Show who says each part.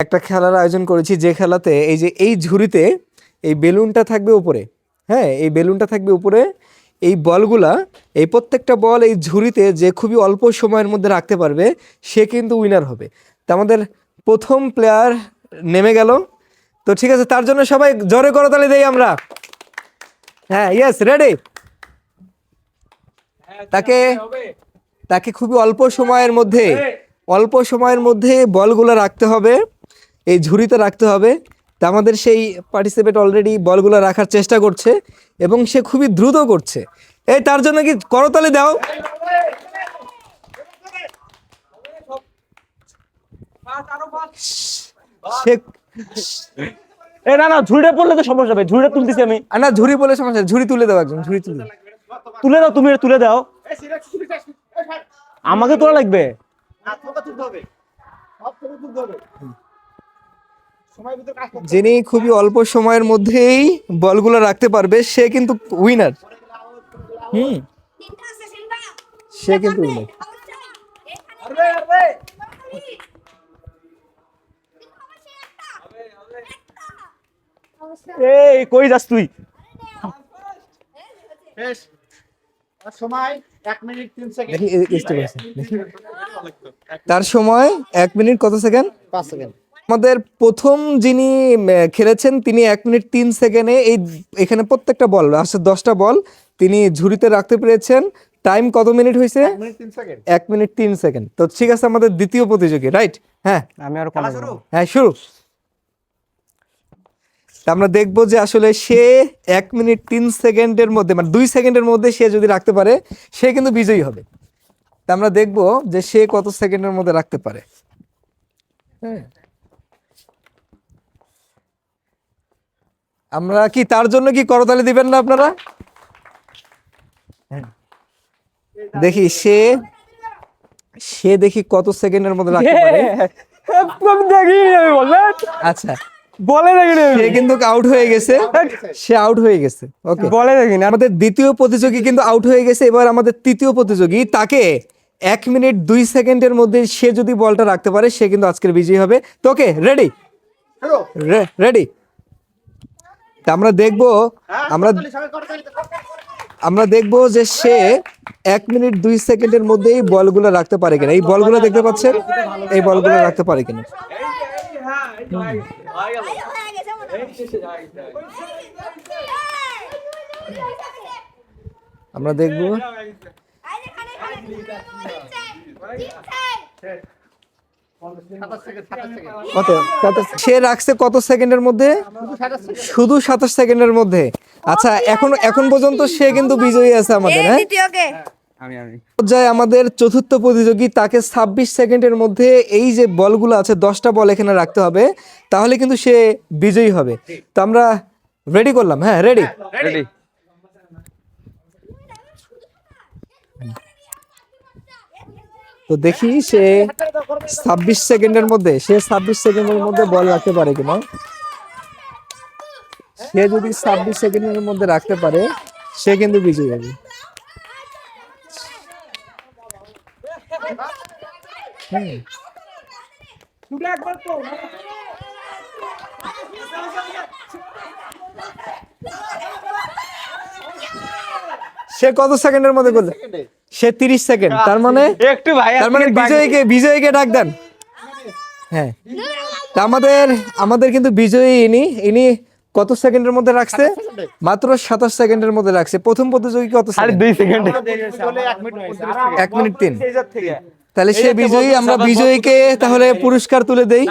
Speaker 1: একটা খেলার আয়োজন করেছি, যে খেলাতে এই যে এই ঝুড়িতে এই বেলুনটা থাকবে উপরে। হ্যাঁ, এই বেলুনটা থাকবে উপরে, এই বলগুলা, এই প্রত্যেকটা বল এই ঝুড়িতে যে খুবই অল্প সময়ের মধ্যে রাখতে পারবে সে কিন্তু উইনার হবে। তা আমাদের প্রথম প্লেয়ার নেমে গেল। তো ঠিক আছে, তার জন্য সবাই জোরে করতালি দেই আমরা। হ্যাঁ, ইয়েস, রেডি। তাকে খুবই অল্প সময়ের মধ্যে বলগুলো রাখতে হবে, এই ঝুড়িতে রাখতে হবে। তা আমাদের সেই পার্টিসিপেট অলরেডি বলগুলো রাখার চেষ্টা করছে এবং সে খুবই দ্রুত করছে। এই তার জন্য কি করতালি দাও।
Speaker 2: না ঝুড়িটা পড়লে তো সমস্যা হবে, ঝুড়িটা তুলতেছি আমি।
Speaker 1: না, ঝুড়ি বলে সমস্যা, ঝুড়ি তুলে দাও, একজন ঝুড়ি
Speaker 2: তুলে দাও, তুমি তুলে দাও। আমাকে তোলা লাগবে।
Speaker 1: যিনি খুবই অল্প সময়ের মধ্যেই বলগুলো রাখতে পারবে সে কিন্তু উইনার। সে কিন্তু উইনার।
Speaker 2: এই কই যাস তুই?
Speaker 3: সময় 1 মিনিট 3 সেকেন্ড।
Speaker 1: তার সময় 1 মিনিট কত সেকেন্ড?
Speaker 3: 5 সেকেন্ড।
Speaker 1: আমাদের প্রথম যিনি খেলেছেন তিনি 1 মিনিট 3 সেকেন্ডে এখানে প্রত্যেকটা বল আসলে 10টা বল তিনি ঝুড়িতে রাখতে পেরেছেন। টাইম কত মিনিট হয়েছে?
Speaker 3: 1 মিনিট 3 সেকেন্ড।
Speaker 1: 1 minute 3 second. তো ঠিক আছে, আমাদের দ্বিতীয় প্রতিযোগী, রাইট? হ্যাঁ,
Speaker 2: আমি আরো শুরু।
Speaker 1: হ্যাঁ, শুরু। আমরা দেখবো যে আসলে সে 1 মিনিট 3 সেকেন্ডের মধ্যে, মানে 2 সেকেন্ডের মধ্যে সে যদি রাখতে পারে সে কিন্তু বিজয়ী হবে। তা আমরা দেখবো যে সে কত সেকেন্ডের মধ্যে রাখতে পারে। হ্যাঁ, আমরা কি তার জন্য কি করতালি দিবেন না আপনারা? দেখি সে দেখি কত সেকেন্ডের মধ্যে রাখতে পারে। আচ্ছা,
Speaker 2: বলে দেখি
Speaker 1: সে কিন্তু আউট হয়ে গেছে, সে আউট হয়ে গেছে। ওকে,
Speaker 2: বলে দেখি না।
Speaker 1: আমাদের দ্বিতীয় প্রতিযোগী কিন্তু আউট হয়ে গেছে। এবার আমাদের তৃতীয় প্রতিযোগী, তাকে 1 মিনিট 2 সেকেন্ডের মধ্যে সে যদি বলটা রাখতে পারে সে কিন্তু আজকের বিজয়ী হবে। তোকে রেডি? রেডি। তা আমরা দেখবো যে সে 1 মিনিট 2 সেকেন্ডের মধ্যেই বলগুলো রাখতে পারে কিনা। এই বলগুলো দেখতে পাচ্ছেন, এই বলগুলো রাখতে পারে কিনা। আমরা দেখবো সে রাখছে কত সেকেন্ডের মধ্যে? শুধু 27 সেকেন্ডের মধ্যে। আচ্ছা, এখন পর্যন্ত সে কিন্তু বিজয়ী আছে আমাদের। হ্যাঁ, পর্যায়ে আমাদের চতুর্থ প্রতিযোগী, তাকে 26 সেকেন্ডের মধ্যে এই যে বলগুলো আছে 10টা বল এখানে রাখতে হবে, তাহলে কিন্তু সে বিজয়ী হবে। তো আমরা রেডি করলাম। হ্যাঁ, রেডি। তো দেখি সে 26 সেকেন্ডের মধ্যে বল রাখতে পারে কিনা। সে যদি 26 সেকেন্ডের মধ্যে রাখতে পারে সে কিন্তু বিজয়ী হবে। সে কত সেকেন্ডের মধ্যে করলো? সে 30 সেকেন্ড। তার মানে বিজয়ীকে ডাক দেন। হ্যাঁ, তা আমাদের কিন্তু বিজয়ী ইনি কত সেকেন্ডের মধ্যে রাখছে? মাত্র 27 সেকেন্ডের মধ্যে রাখছে। প্রথম প্রতিযোগী কত সেকেন্ড?
Speaker 2: 2 সেকেন্ড।
Speaker 1: 1 মিনিট 3। তাহলে সে বিজয়ী। আমরা বিজয়ীকে তাহলে পুরস্কার তুলে দেই।